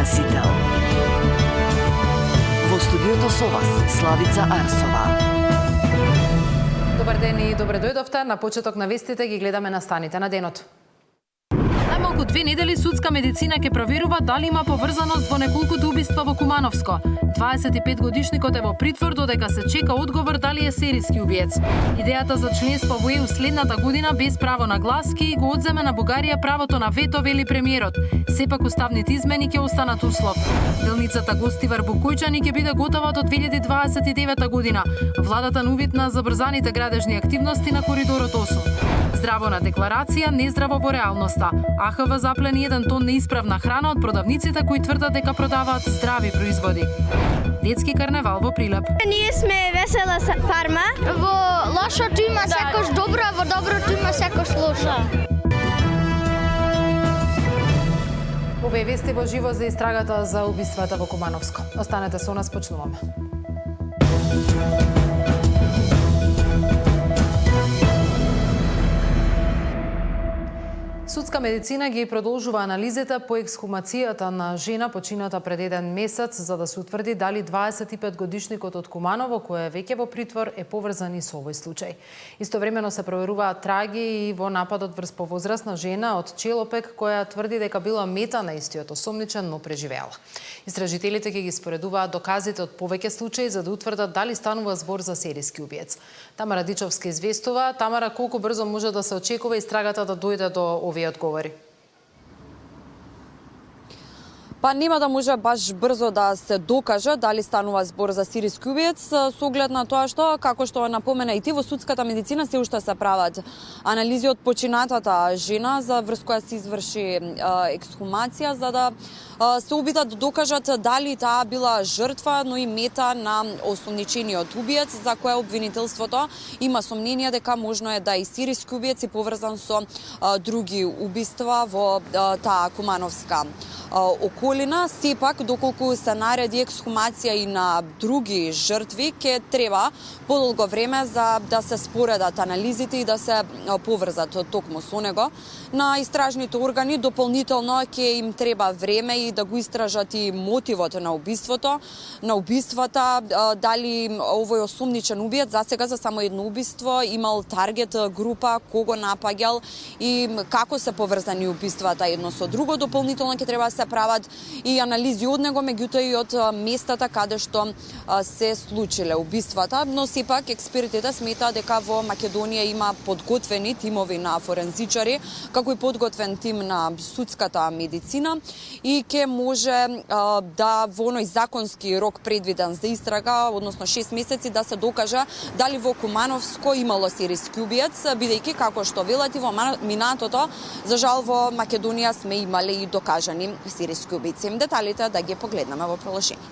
Спасител. Во студиото со вас, Славица Арсова. Добар ден и добре дојдовте. На почеток на вестите ги гледаме настаните на денот. Најмалку 2 недели судска медицина ќе проверува дали има поврзаност во неколкуто убиства во Кумановско. 25 годишникот е во притвор додека се чека одговор дали е серијски убиец. Идејата за членство во ЕУ следната година без право на глас ќе го одземе на Бугарија правото на вето, вели премиерот. Сепак уставните измени ќе останат услов. Делницата Гостивар Букојчани ќе биде готова до 2029 година. Владата нувид на забрзаните градежни активности на коридорот 8. Здраво на декларација, нездраво во реалноста. АХВ заплени 1 тон неисправна храна од продавниците кои тврдат дека продаваат здрави производи. Детски карневал во Прилеп. Ние сме весела фарма. Во лошото има секош добро, а во доброто има секош лошо. Овие вести во живо за истрагата за убиствата во Кумановско. Останете со нас, почнуваме. Судска медицина ги продолжува анализите по ексхумацијата на жена почината пред 1 месец за да се утврди дали 25 годишникот од Куманово, кој е веќе во притвор, е поврзан и со овој случај. Истовремено се проверуваат траги и во нападот врз повозрасна жена од Челопек, која тврди дека била мета на истиот осомничен, но преживеала. Истражителите ќе ги споредуваат доказите од повеќе случаи за да утврдат дали станува збор за серијски убиец. Тамара Дичовска известува. Тамара, колку брзо може да се очекува истрагата да дојде до овие одговори? Па нема да може баш брзо да се докаже дали станува збор за серијски убиец, со оглед на тоа што, како што напомена и ти, во судската медицина се уште се прават анализи од починатата жена за врз која се изврши ексхумација, за да се обидат да докажат дали таа била жртва, но и мета на осомничениот убиец, за која обвинителството има сомнение дека можно е да и серијски убиец и поврзан со други убиства во таа кумановска околина. Сепак, доколку се нареди ексхумација и на други жртви, ќе треба подолго време за да се споредат анализите и да се поврзат токму со него. На истражните органи дополнително ќе им треба време и да го истражат и мотивот на убиството, на убиствата, дали овој осомничен убиец засега за само едно убиство имал таргет група, кого напаѓал и како се поврзани убиствата едно со друго. Дополнително ќе треба да се прават и анализи од него, меѓутоа и од местата каде што се случиле убиствата, но сепак експертите сметаат дека во Македонија има подготвени тимови на форензичари, како и подготвен тим на судската медицина и ќе може да во оној законски рок предвиден за истрага, односно 6 месеци, да се докаже дали во Кумановско имало серијски убиец, бидејќи како што велат и во минатото, за жал во Македонија сме имале и докажани серијски убијци. Деталите да ги погледнеме во приложение.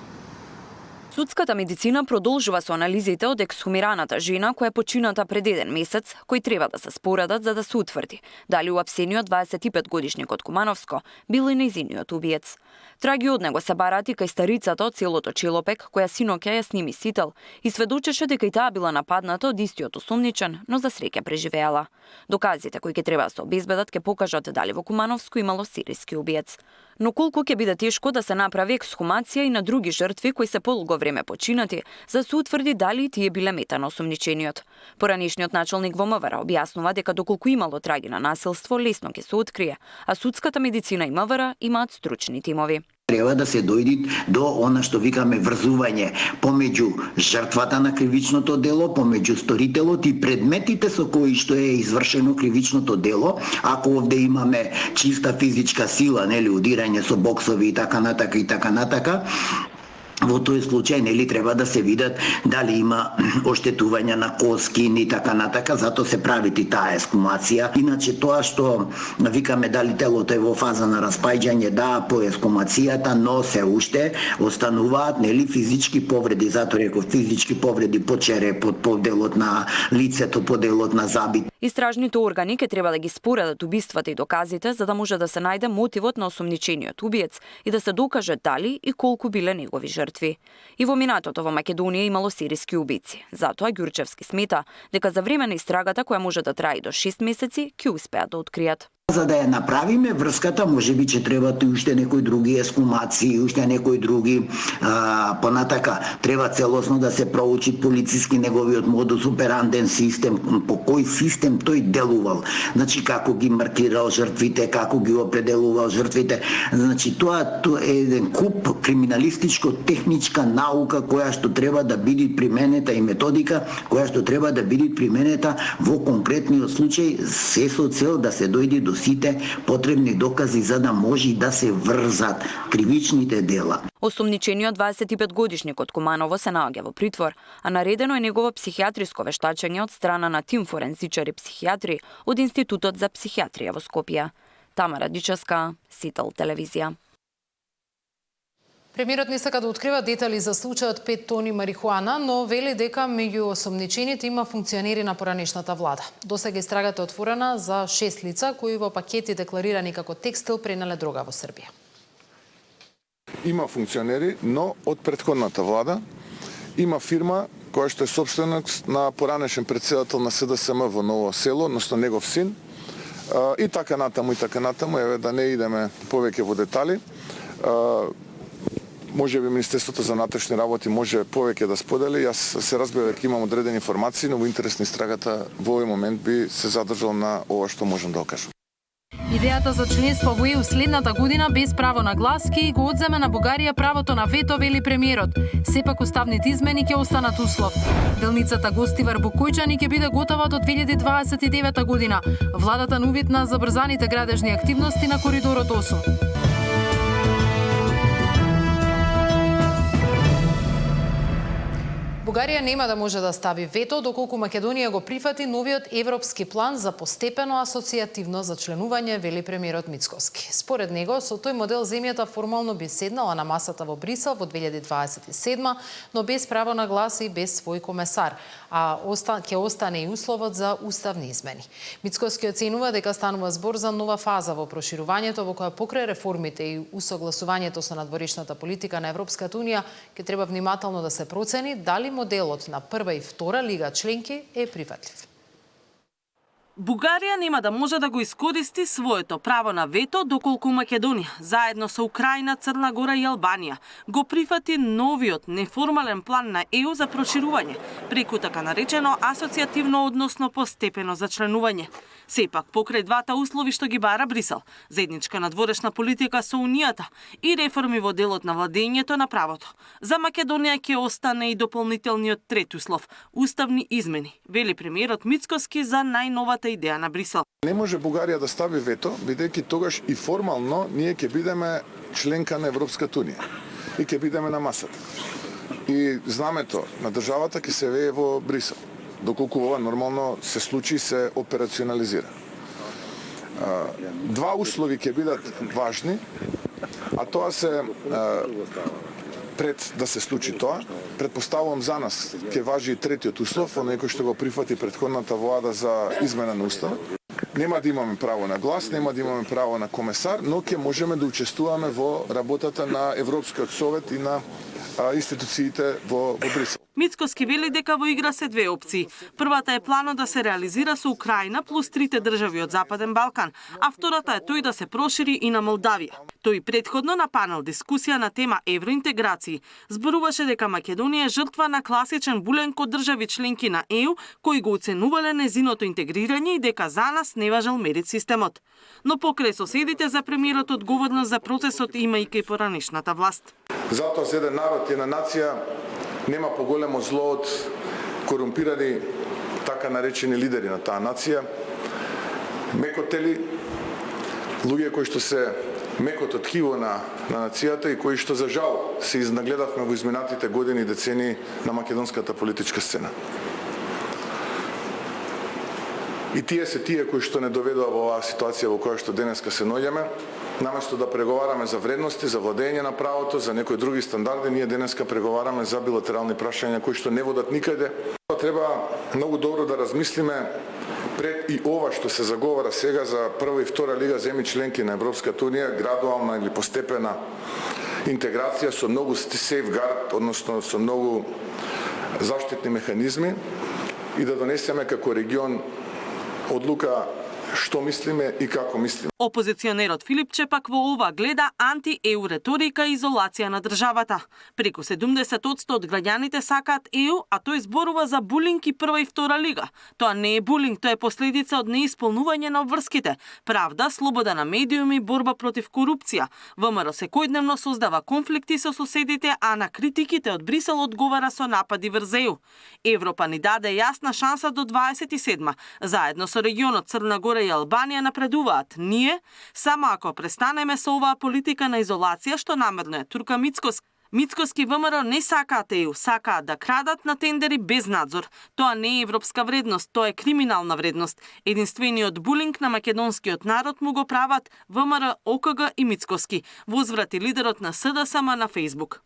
Судската медицина продолжува со анализите од ексхумираната жена која почината пред 1 месец, кои треба да се споредат за да се утврди дали уапсениот 25 годишникот Кумановско бил и нејзиниот убиец. Траги од него се бараат и кај старицата од селото Челопек, која синоќа ја сними сител и сведочеше дека и таа била нападната од истиот осомничен, но за среќа преживеала. Доказите кои ќе треба да се обезбедат ќе покажат дали во Кумановско имало серијски убиец. Но колку ќе биде тешко да се направи ексхумација и на други жртви кои се подолго време починати, за да се утврди дали тие биле мета на осомничениот. Поранешниот началник во МВР објаснува дека доколку имало траги на насилство, лесно ќе се открие, а судската медицина и МВР имаат стручни тимови. Треба да се дојди до она што викаме врзување помеѓу жртвата на кривичното дело, помеѓу сторителот и предметите со кои што е извршено кривичното дело. Ако овде имаме чиста физичка сила, нели, удирање со боксови и така натака, во тој случај нели треба да се видат дали има оштетување на коски и така натака, затоа се прави таа ескумација. Иначе тоа што викаме дали телото е во фаза на распаѓање, да, по ескумацијата, но се уште остануваат нели физички повреди, затоа реков физички повреди по черепот, по делот на лицето, по делот на забит. Истражните органи ќе треба да ги споредат убиствата и доказите за да може да се најде мотивот на осомничениот убиец и да се докаже дали и колку биле негови жртви. И во минатото во Македонија имало серијски убици. Затоа Ѓурчевски смета дека за време на истрагата која може да трае до 6 месеци ќе успеат да откријат. За да ја направиме врската, можеби че требаат и уште некои други ескумации, уште некои други понатака. Треба целосно да се проучи полициски неговиот модус операнден систем, по кој систем тој делувал. Значи како ги маркирал жртвите, како ги определувал жртвите. Значи тоа е еден куп криминалистичко-техничка наука која што треба да биде применета и методика која што треба да биде применета во конкретниот случај се со цел да се дојде до сите потребни докази за да може да се врзат кривичните дела. Осомничениот 25-годишник од Куманово се наоѓа во притвор, а наредено е негово психијатриско вештачење од страна на тим форензичари психијатри од Институтот за психијатрија во Скопје. Тамара Дичевска, Сител телевизија. Премиерот не сака да открива детали за случајот 5 тони марихуана, но вели дека меѓу осомничените има функционери на поранешната влада. Досега истрагата е отворена за 6 лица кои во пакети декларирани како текстил пренеле дрога во Србија. Има функционери, но од претходната влада има фирма која што е сопственик на поранешен председател на СДСМ во Ново село, односно негов син. И така натаму, еве да не идеме повеќе во детали. Може би Министерството за внатрешни работи може повеќе да сподели. Јас се разбира дека имам одредени информации, но во интерес на истрагата во овој момент би се задржал на ова што можам да кажам. Идејата за членство во ЕУ следната година без право на глас ќе го одземе на Бугарија правото на вето, вели премиерот. Сепак уставните измени ќе останат услов. Делницата Гостивар Букојчани ќе биде готова до 2029 година. Владата на увид на забрзаните градежни активности на коридорот 8. Бугарија нема да може да стави вето доколку Македонија го прифати новиот европски план за постепено асоцијативно зачленување, вели премиерот Мицкоски. Според него, со тој модел земјата формално би седнала на масата во Брисел во 2027, но без право на глас и без свој комесар, а ќе остане и условот за уставни измени. Мицкоски оценува дека станува збор за нова фаза во проширувањето во која покрај реформите и усогласувањето со надворешната политика на Европската унија ќе треба внимателно да се процени дали моделот на прва и втора лига членки е прифатлив. Бугарија нема да може да го искористи своето право на вето доколку Македонија, заедно со Украина, Црна Гора и Албанија, го прифати новиот неформален план на ЕУ за проширување, преку така наречено асоцијативно, односно постепено зачленување. Сепак, покрај двата услови што ги бара Брисел, заедничка надворешна политика со Унијата и реформи во делот на владењето на правото, за Македонија ќе остане и дополнителниот трети услов – уставни измени, вели премиерот Мицкоски за најновата идеја на Брисел. Не може Бугарија да стави вето, бидејќи тогаш и формално ние ќе бидеме членка на Европската унија и ќе бидеме на масата. И знамето на државата ќе се вее во Брисел, доколку ова нормално се случи и се операционализира. Два услови ќе бидат важни, а тоа се пред да се случи тоа, предпоставувам за нас ќе важи и третиот услов, оној кој што го прифати претходната влада за измена на уставот. Нема да имаме право на глас, нема да имаме право на комесар, но ќе можеме да учествуваме во работата на Европскиот совет и на институциите во Брисел. Мицкоски вели дека во игра се две опции. Првата е планот да се реализира со Украина плюс трите држави од Западен Балкан, а втората е тој да се прошири и на Молдавија. Тој предходно на панел дискусија на тема евроинтеграции зборуваше дека Македонија е жртва на класичен булен код држави членки на ЕУ кои го оценувале незиното интегрирање и дека за нас не важел мерит системот. Но покрај соседите за премиерот одговорност за процесот има и кај поранешната власт. Затоа за еден народ и една нација нема поголемо зло од корумпирани така наречени лидери на таа нација, мекотели, луѓе кои што се мекото ткиво на нацијата и кои што за жал се изнагледавме во изминатите години и децении на македонската политичка сцена. И тие се тие кои што не доведува во оваа ситуација во која што денеска се наоѓаме. Наместо да преговараме за вредности, за владење на правото, за некои други стандарди, ние денеска преговараме за билатерални прашања кои што не водат никаде. Треба многу добро да размислиме пред и ова што се заговара сега за прва и втора лига земји членки на Европската унија, градуална или постепена интеграција со многу сейфгард, односно со многу заштитни механизми и да донесеме како регион одлука што мислиме и како мислиме. Опозиционерот Филипче пак во ова гледа анти-ЕУ реторика и изолација на државата. Преку 70% од граѓаните сакаат ЕУ, а тој зборува за булинг и прва и втора лига. Тоа не е булинг, тоа е последица од неисполнување на обврските. Правда, слобода на медиуми, борба против корупција. ВМРО секојдневно создава конфликти со соседите, а на критиките од Брисел одговара со напади врз ЕУ. Европа ни даде јасна шанса до 27-ма. Заедно со регионот Црна Гора и Албанија напредуваат. Ние, само ако престанеме со оваа политика на изолација што намерно е турка Мицкоски. Мицкоски ВМРО не сакаат ЕУ, сакаат да крадат на тендери без надзор. Тоа не е европска вредност, тоа е криминална вредност. Единствениот булинг на македонскиот народ му го прават ВМРО, ОКГ и Мицкоски, возврати лидерот на СДСМ на Фејсбук.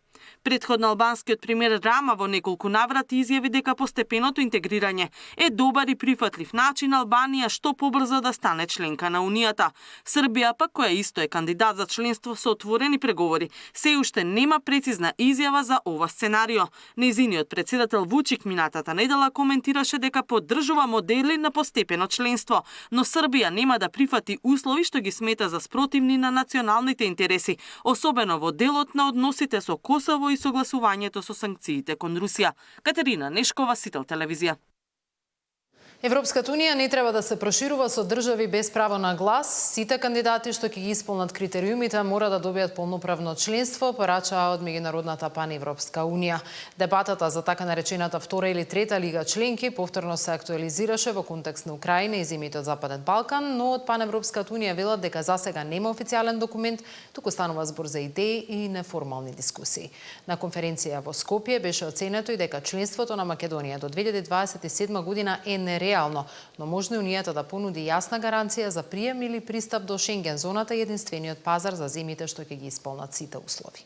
Предходно албанскиот премиер Рама во неколку наврати изјави дека постепеното интегрирање е добар и прифатлив начин Албанија што побрзо да стане членка на Унијата. Србија пак, која исто е кандидат за членство со отворени преговори, се уште нема прецизна изјава за ова сценарио. Нејзиниот председател Вучик минатата недела коментираше дека поддржува модели на постепено членство, но Србија нема да прифати услови што ги смета за спротивни на националните интереси, особено во делот на односите со Косово и согласувањето со санкциите кон Русија. Катерина Нешкова, Сител телевизија. Европската Унија не треба да се проширува со држави без право на глас. Сите кандидати што ќе ги исполнат критериумите мора да добијат полноправно членство, порачаа од Меѓународната паневропска унија. Дебатата за така наречената втора или трета лига членки повторно се актуализираше во контекст на Украина и земјите од Западен Балкан, но од Паневропската унија велат дека засега нема официјален документ, туку станува збор за идеи и неформални дискусии. На конференција во Скопје беше оценето и дека членството на Македонија до 2027 година е нереално, но можно Унијата да понуди јасна гаранција за прием или пристап до Шенген зоната и единствениот пазар за земјите што ќе ги исполнат сите услови.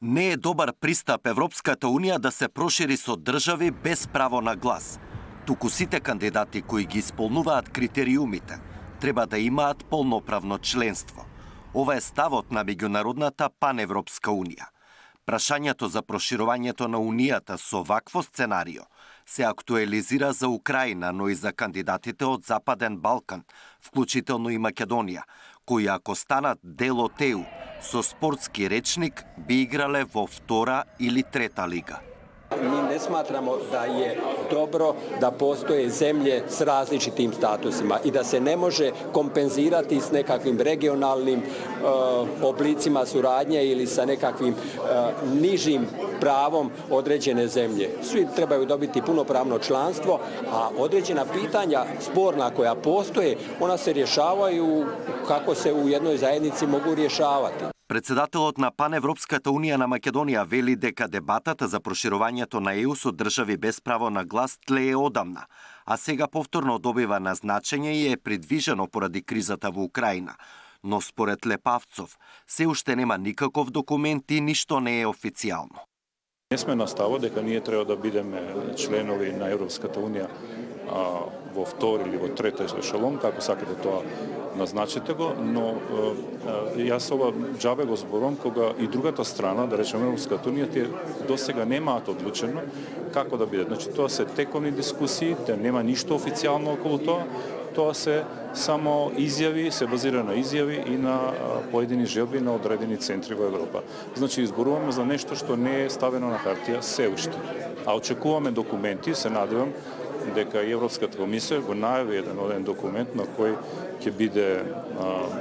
Не е добар пристап Европската Унија да се прошири со држави без право на глас. Туку сите кандидати кои ги исполнуваат критериумите треба да имаат полноправно членство. Ова е ставот на Меѓународната паневропска унија. Прашањето за проширувањето на Унијата со вакво сценарио се актуализира за Украина, но и за кандидатите од Западен Балкан, вклучително и Македонија, кои ако станат дел од ЕУ, со спортски речник би играле во втора или трета лига. Mi ne smatramo da je dobro da postoje zemlje s različitim statusima i da se ne može kompenzirati s nekakvim regionalnim oblicima suradnje ili sa nekakvim nižim pravom određene zemlje. Svi trebaju dobiti punopravno članstvo, a određena pitanja sporna koja postoje, ona se rješavaju kako se u jednoj zajednici mogu rješavati. Председателот на Паневропската унија на Македонија вели дека дебатата за проширувањето на ЕУ со држави без право на глас тлее одамна, а сега повторно добива на значење и е придвижено поради кризата во Украина. Но според Лепавцов, се уште нема никаков документ и ништо не е официјално. Не сме на ставот дека ние треба да бидеме членови на Европската унија во втори или во трета ешелон, како сакате тоа назначете го, но јас ова џабе го зборувам кога и другата страна, да речеме Европската унија, тие досега немаат одлучено како да биде. Значи тоа се тековни дискусии, те нема ништо официјално околу тоа. Тоа се само изјави, се базира на изјави и на поедини желби на одредени центри во Европа. Значи изборуваме за нешто што не е ставено на хартија се уште. А очекуваме документи, се надевам дека и Европската комисија го најави еден документ на кој ќе биде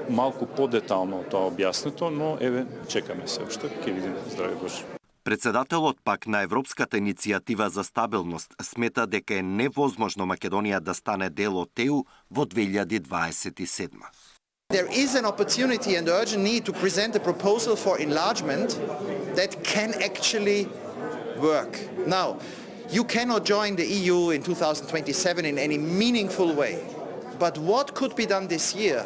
малку подетално тоа објаснето, но еве чекаме се уште, ќе видиме, здрави Боже. Председателот пак на Европската иницијатива за стабилност смета дека е невозможно Македонија да стане дел од ЕУ во 2027. There is an opportunity and urgent need to present a proposal for enlargement that can actually work. Now, you cannot join the EU in 2027 in any meaningful way. But what could be done this year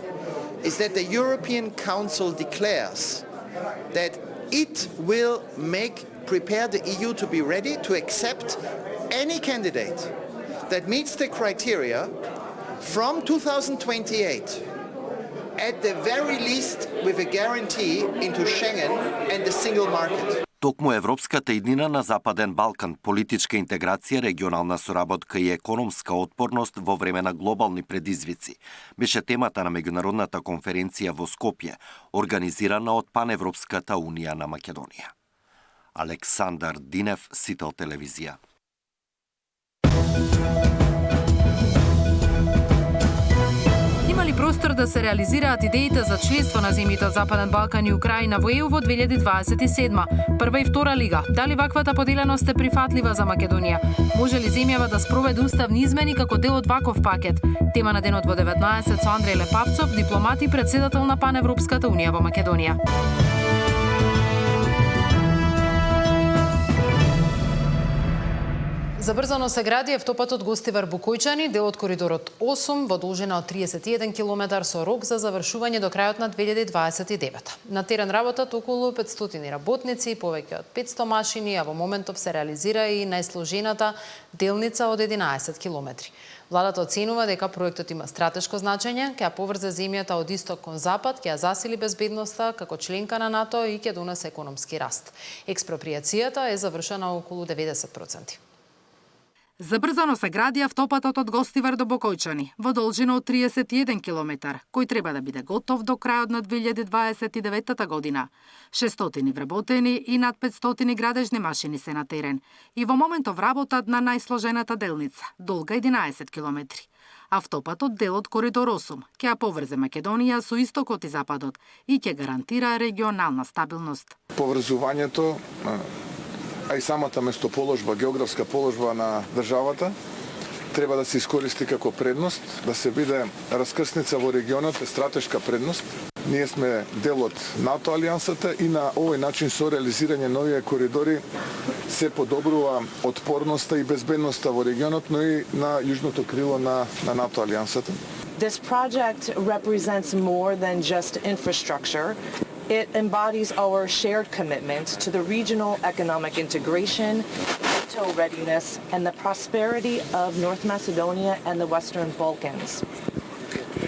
is that the European Council declares that it will prepare the EU to be ready to accept any candidate that meets the criteria from 2028, at the very least with a guarantee into Schengen and the single market. Токму Европската иднина на Западен Балкан, политичка интеграција, регионална соработка и економска отпорност во време на глобални предизвици беше темата на меѓународната конференција во Скопје, организирана од Паневропската унија на Македонија. Александар Динев, Сител телевизија. Има ли простор да се реализираат идеите за членство на земјите од Западен Балкан и Украина во ЕУ во 2027? Прва и втора лига. Дали ваквата поделеност е прифатлива за Македонија? Може ли земјава да спроведе уставни измени како дел од ваков пакет? Тема на денот во 19 со Андреј Лепавцов, дипломат и претседател на Паневропската унија во Македонија. Забрзано се гради автопатот Гостивар Букојчани, дел од коридорот 8 во должина од 31 км со рок за завршување до крајот на 2029. На терен работат околу 500 работници, повеќе од 500 машини, а во моментов се реализира и најсложената делница од 11 км. Владата оценува дека проектот има стратешко значење, ќе ја поврзе земјата од исток кон запад, ќе ја засили безбедноста како членка на НАТО и ќе донесе економски раст. Експроприацијата е завршена околу 90%. Забрзано се гради автопатот од Гостивар до Букојчани во должина од 31 км, кој треба да биде готов до крајот на 2029 година. 600 вработени и над 500 градежни машини се на терен и во моментов работат на најсложената делница, долга 11 км. Автопатот, дел од коридор 8, ќе ја поврзе Македонија со истокот и западот и ќе гарантира регионална стабилност. Поврзувањето, а и самата местоположба, географска положба на државата, треба да се искористи како предност, да се биде раскрсница во регионот, е стратешка предност. Ние сме дел од НАТО алијансата и на овој начин со реализирање нови коридори се подобрува отпорноста и безбедноста во регионот, но и на јужното крило на НАТО алијансата. This project represents more than just infrastructure. It embodies our shared commitment to the regional economic integration, NATO readiness, and the prosperity of North Macedonia and the Western Balkans.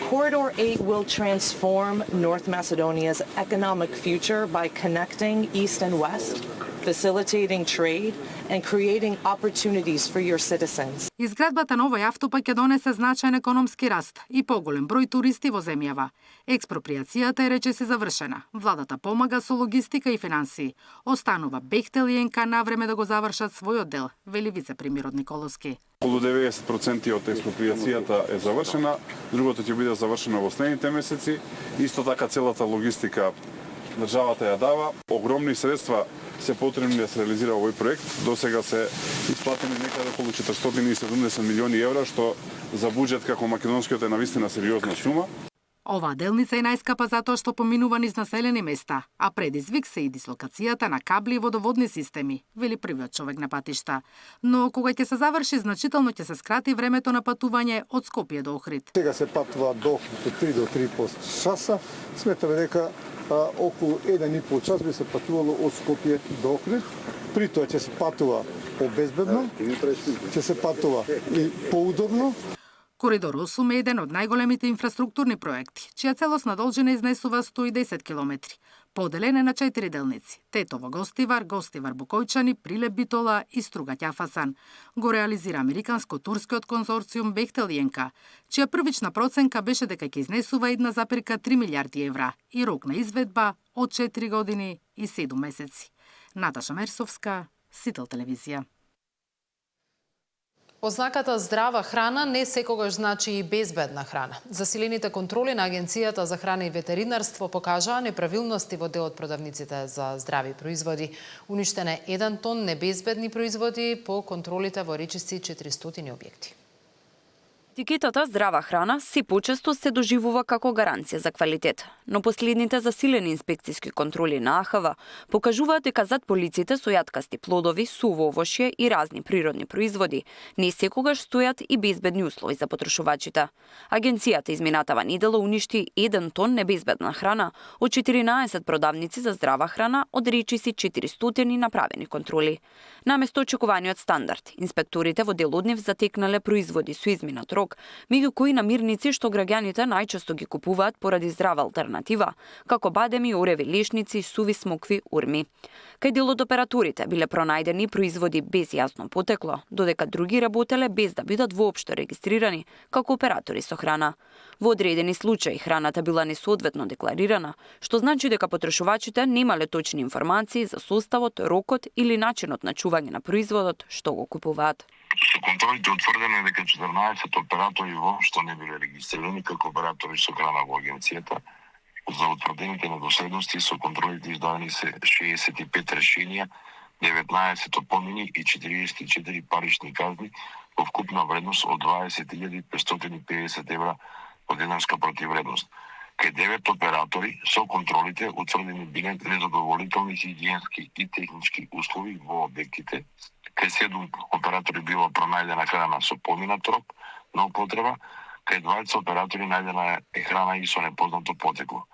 Corridor 8 will transform North Macedonia's economic future by connecting East and West, facilitating trade, and creating opportunities for your citizens. Изградбата на овој автопат ќе донесе значаен економски раст и поголем број туристи во земјава. Експроприацијата е речиси завршена. Владата помага со логистика и финансии. Останува Бехтел и НК на време да го завршат својот дел, вели вице-премиерот Николовски. Околу 90% од експроприацијата е завршена, другото ќе биде завршено во следните месеци. Исто така целата логистика државата ја дава. Огромни средства се потребни да се реализира овој проект. До сега се исплатени некаде околу 470 милиони евра, што за буџет како македонскиот е навистина сериозна сума. Оваа делница е најскапа затоа што поминува низ населени места, а предизвик се и дислокацијата на кабли и водоводни системи, вели првиот човек на патишта. Но кога ќе се заврши, значително ќе се скрати времето на патување од Скопје до Охрид. Сега се патува до 3 до 3,5 часа. Сметаме дека околу 1,5 час би се патувало од Скопје до Охрид. При тоа ќе се патува побезбедно, ќе се патува и поудобно. Коридор 8 е еден од најголемите инфраструктурни проекти, чија целосна должина изнесува 110 км. Поделен е на 4 делници: Тетово Гостивар, Гостивар Букојчани, Прилеп Битола и Струга Ќафасан. Го реализира американско-турскиот конзорциум Бехтел и НК, чија првична проценка беше дека ќе изнесува 1,3 милијарди евра и рок на изведба од 4 години и 7 месеци. Наташа Мерсовска, Сител телевизија. Ознаката здрава храна не секогаш значи и безбедна храна. Засилените контроли на Агенцијата за храна и ветеринарство покажаа неправилности во дел од продавниците за здрави производи. Уништен е 1 тон небезбедни производи по контролите во речиси 400 објекти. Етикетата здрава храна се почесто се доживува како гаранција за квалитет, но последните засилени инспекцијски контроли на АХВ покажуваат дека зад полиците со јаткасти плодови, суво овошје и разни природни производи не секогаш стојат и безбедни услови за потрошувачите. Агенцијата изминатава недела уништи 1 тон небезбедна храна од 14 продавници за здрава храна од речиси 400 направени контроли. Наместо очекуваниот стандард, инспекторите во дел од нив затекнале производи со изминат рок долг, меѓу кои намирници што граѓаните најчесто ги купуваат поради здрава алтернатива, како бадеми, ореви, лешници, суви смокви, урми. Кај дел од операторите биле пронајдени производи без јасно потекло, додека други работеле без да бидат воопшто регистрирани како оператори со храна. Во одредени случаи храната била несоодветно декларирана, што значи дека потрошувачите немале точни информации за составот, рокот или начинот на чување на производот што го купуваат. Со контролите утврдено дека 14 оператори воопшто не биле регистрирани како оператори со храна во агенцијата. За утврдените недоследности со контролите издадени се 65 решенија, 19 опомени и 44 парични казни во вкупна вредност од 20.550 евра од денарска противвредност. Кај 9 оператори со контролите утврдени биле незадоволителни хигиенски и технички услови во објектите. Кај 7 оператори била пронајдена храна со поминат рок на употреба, кај 20 оператори најдена е храна и со непознато потекло.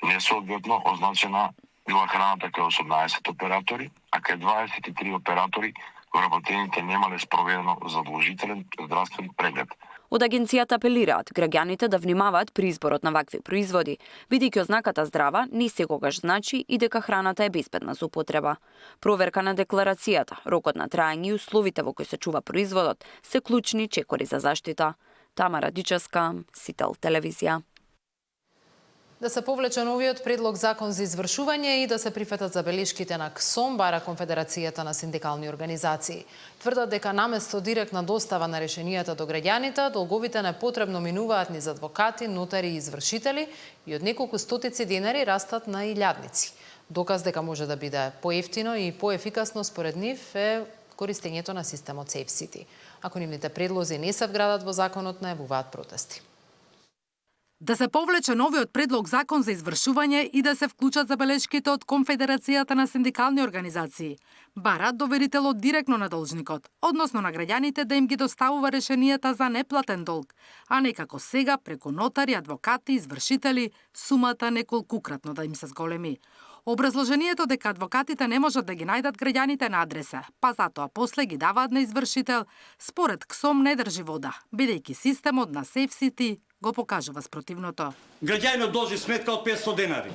Несоодветно означена била храната кај 18 оператори, а кај 23 оператори вработените немале спроведено задолжителен здравствен преглед. Од агенцијата апелираат граѓаните да внимаваат при изборот на вакви производи, бидејќи ознаката здрава не секогаш значи и дека храната е безбедна за употреба. Проверка на декларацијата, рокот на траење и условите во кои се чува производот се клучни чекори за заштита. Тамара Дичевска, Сител телевизија. Да се повлече новиот предлог закон за извршување и да се прифатат забелешките на КСОМ, бара Конфедерацијата на синдикални организации. Тврдат дека наместо директна достава на решенијата до граѓаните, долговите непотребно минуваат низ адвокати, нотари и извршители и од неколку стотици денари растат на илјадници. Доказ дека може да биде поевтино и поефикасно според нив е користењето на системот SafeCity. Ако нивните предлози не се вградат во законот, најавуваат протести. Да се повлече новиот предлог закон за извршување и да се вклучат забелешките од Конфедерацијата на синдикални организации. Барат доверителот директно на должникот, односно на граѓаните да им ги доставува решенијата за неплатен долг, а не како сега преку нотари, адвокати, извршители, сумата неколкукратно да им се зголеми. Образложението дека адвокатите не можат да ги најдат граѓаните на адреса, па затоа после ги даваат на извршител, според КСОМ не држи вода, бидејќи системот на SafeCity го покажува спротивното. Граѓанинот должи сметка од 500 денари.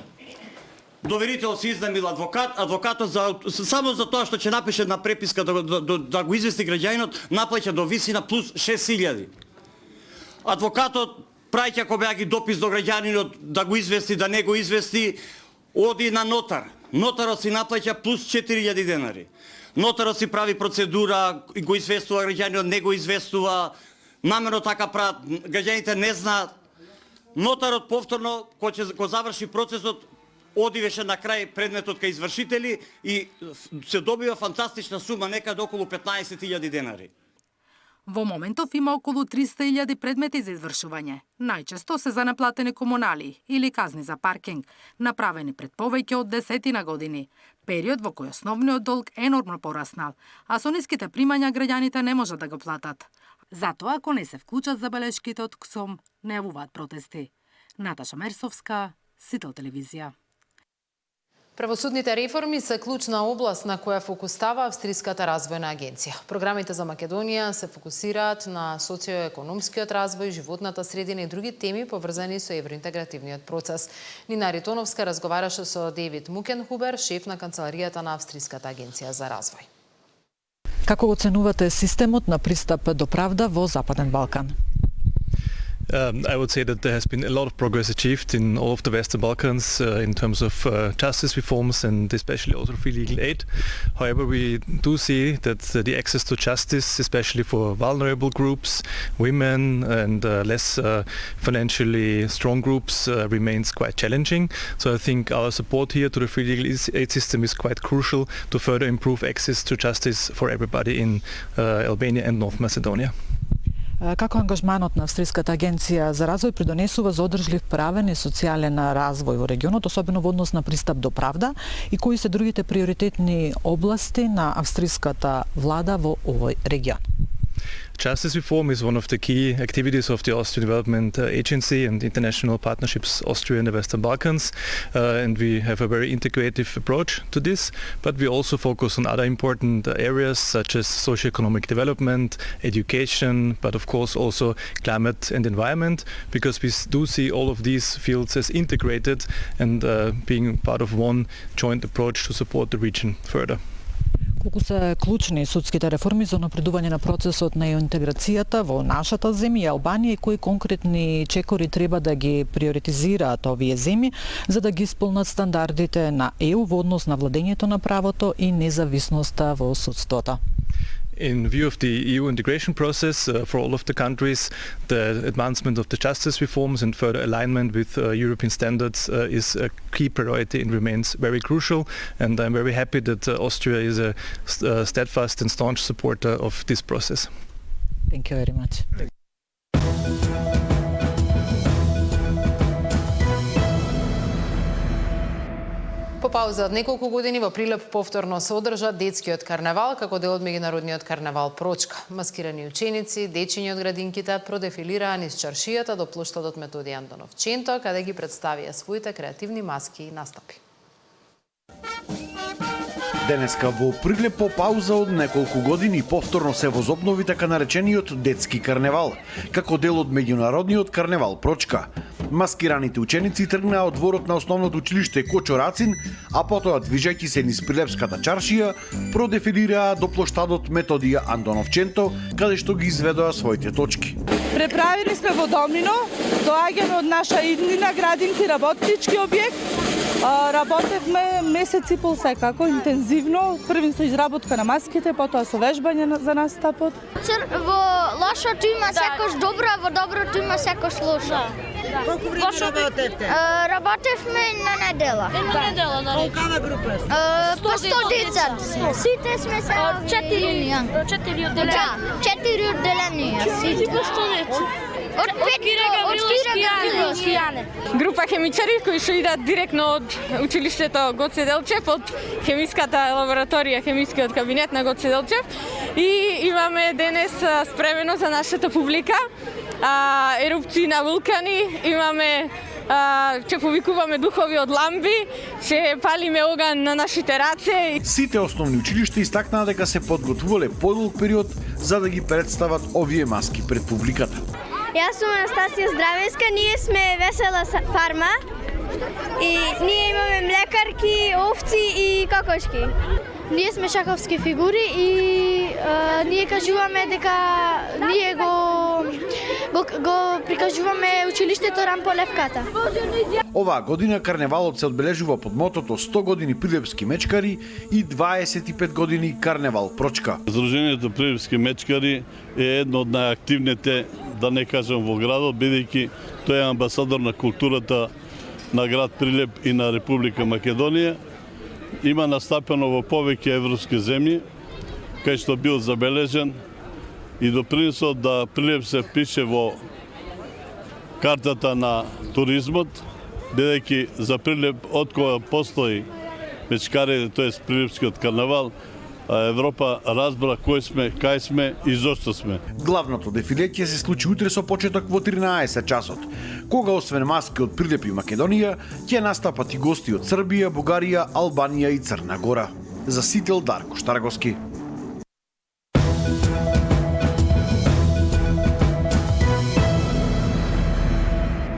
Доверител си изнемил адвокатот само за тоа што ќе напише на преписка да го извести граѓанинот, наплаќа до висина плюс 6000. Адвокатот праќа кога ги допис до граѓанинот да го извести, да не го извести, оди на нотар. Нотарот си наплаќа плюс 4000 денари. Нотарот си прави процедура, го известува граѓанинот, не го известува. Намерно така прават, граѓаните не знаат. Нотарот повторно, кога ќе заврши процесот, оди веше на крај предметот кај извршители и се добива фантастична сума, некаде околу 15.000 денари. Во моментов има околу 300.000 предмети за извршување. Најчесто се за неплатени комунали или казни за паркинг, направени пред повеќе од 10 години. Период во кој основниот долг енормно пораснал, а со ниските примања граѓаните не можат да го платат. Затоа, ако не се вклучат забелешките од КСОМ, најавуваат протести. Наташа Мерсовска, Сител телевизија. Правосудните реформи се клучна област на која фокус става Австриската развојна агенција. Програмите за Македонија се фокусираат на социоекономскиот развој, животната средина и други теми поврзани со евроинтегративниот процес. Нина Ритоновска разговараше со Девид Мукенхубер, шеф на канцеларијата на Австриската агенција за развој. Како оценувате системот на пристап до правда во Западен Балкан? I would say that there has been a lot of progress achieved in all of the Western Balkans in terms of justice reforms and especially also free legal aid. However, we do see that the access to justice, especially for vulnerable groups, women and less financially strong groups, remains quite challenging. So I think our support here to the free legal aid system is quite crucial to further improve access to justice for everybody in Albania and North Macedonia. Како ангажманот на Австриската агенција за развој придонесува за одржлив правен и социјален развој во регионот, особено во однос на пристап до правда, и кои се другите приоритетни области на австриската влада во овој регион? Justice reform is one of the key activities of the Austrian Development Agency and International Partnerships Austria and the Western Balkans, and we have a very integrative approach to this, but we also focus on other important areas such as socio-economic development, education, but of course also climate and environment, because we do see all of these fields as integrated and being part of one joint approach to support the region further. Колку се клучни судските реформи за напредување на процесот на интеграцијата во нашата земја и Албанија и кои конкретни чекори треба да ги приоритизираат овие земји за да ги исполнат стандардите на ЕУ во однос на владењето на правото и независноста во судството? In view of the EU integration process for all of the countries, the advancement of the justice reforms and further alignment with European standards is a key priority and remains very crucial. And I'm very happy that Austria is a steadfast and staunch supporter of this process. Thank you very much. По пауза од неколку години во Прилеп повторно се одржа детскиот карневал како дел од меѓународниот карневал Прочка. Маскирани ученици, дечиња од градинките продефилираа низ чаршијата до плоштадот Методи Андонов Ченто, каде ги представија своите креативни маски и настапи. Денеска во Прилеп по пауза од неколку години повторно се возобнови така наречениот детски карневал, како дел од меѓународниот карневал Прочка. Маскираните ученици тргнаа од дворот на основното училиште Кочо Рацин, а потоа движејќи се низ Прилепската чаршија, продефилираа до плоштадот Методија Андонов Ченто, каде што ги изведоа своите точки. Преправени сме во Домнино, доаѓаме од наша иднина градинки работнички објект. Работевме месец и пол секако, интензивно, првин со изработка на маските, потоа со вежбање за настапот. Во лошото има секош добро, а во доброто има секош лошо. Колку време работевте? Работевме на недела. На недела, да. Колкава група? По 100 деца. Сите сме се на 4 одделенија. Сите по 100 деца. Од Кира Гавриловски. Група хемичари кои што идат директно од училиштето Гоце Делчев, од хемиската лабораторија, хемискиот кабинет на Гоце Делчев. И имаме денес спремено за нашата публика ерупции на вулкани, имаме ќе повикуваме духови од ламби, ќе палиме оган на нашите раце. Сите основни училишта истакнаа дека се подготвувале подолг период за да ги представат овие маски пред публиката. Јас сум Анастасија Здравенска, ние сме Весела фарма и ние имаме млекарки, овци и кокошки. Ние сме шаховски фигури и ние кажуваме дека ние го прикажуваме училиштето Рамполевката. Оваа година карневалот се одбележува под мотото 100 години прилепски мечкари и 25 години карневал Прочка. Сдруженијето Прилепски мечкари е едно од најактивните, да не кажам, во градот, бидејќи тој е амбасадор на културата на град Прилеп и на Република Македонија. Има настапено во повеќе европски земји, кај што бил забележен и допринесол да Прилеп се впише во картата на туризмот, бидејќи за Прилеп од кога постои мечкари, тоест Прилепскиот карнавал, Европа разбра кој сме, кај сме и зошто сме. Главното дефиле ќе се случи утре со почеток во 13 часот, кога освен маски од Прилеп и Македонија, ќе настапат и гости од Србија, Бугарија, Албанија и Црна Гора. За Сител Дарко Штарговски.